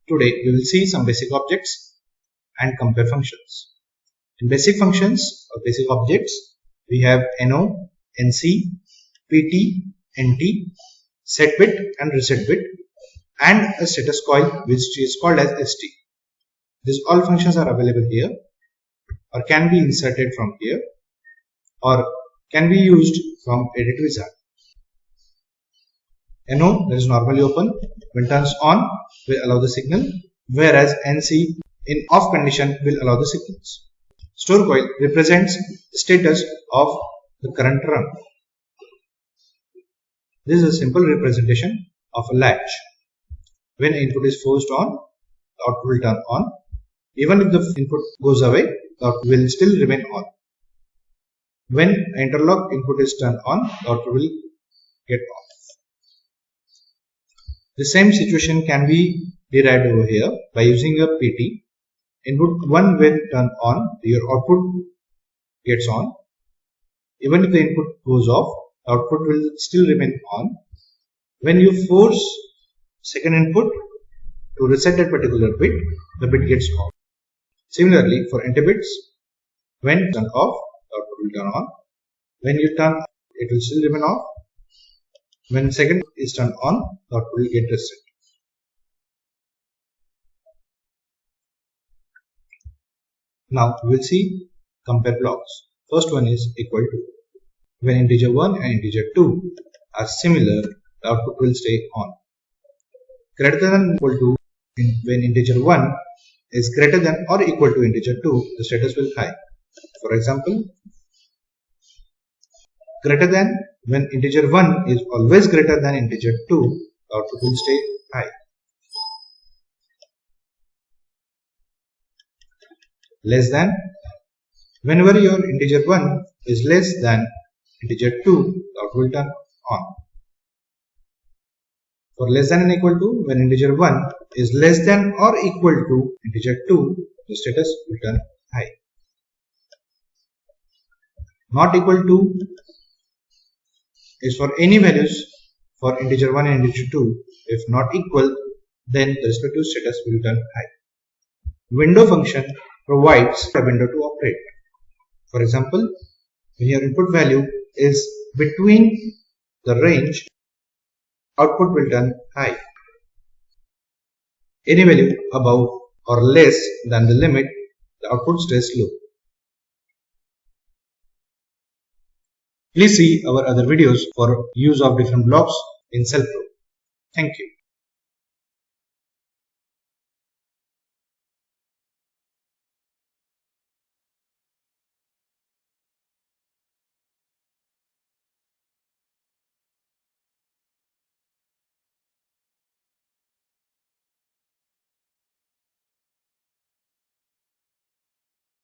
Today we will see some basic objects and compare functions. In basic functions or basic objects, we have NO, NC, PT, NT, set bit and reset bit, and a status coil which is called as ST. These all functions are available here, or can be inserted from here, or can be used from edit wizard. NO, that is normally open, when turns on will allow the signal, whereas NC in off condition will allow the signals. Store coil represents the status of the current run. This is a simple representation of a latch. When input is forced on, the output will turn on. Even if the input goes away, the output will still remain on. When interlock input is turned on, the output will get off. The same situation can be derived over here by using a PT. Input 1 when turned on, your output gets on. Even if the input goes off, the output will still remain on. When you force second input to reset that particular bit, the bit gets off. Similarly, for NT bits, when turned off, the output will turn on. When you turn, it will still remain off. When second is turned on, the output will get reset. Now we will see compare blocks. First one is equal to. When integer 1 and integer 2 are similar, the output will stay on. Greater than or equal to, when integer 1 is greater than or equal to integer 2, the status will high. For example, greater than, when integer 1 is always greater than integer 2, the output will stay high. Less than, whenever your integer 1 is less than integer 2, the output will turn on. For less than and equal to, when integer 1 is less than or equal to integer 2, the status will turn high. Not equal to is for any values for integer 1 and integer 2. If not equal, then the respective status will turn high. Window function provides a window to operate. For example, when your input value is between the range, output will turn high. Any value above or less than the limit, the output stays low. Please see our other videos for use of different blocks in Selpro. Thank you.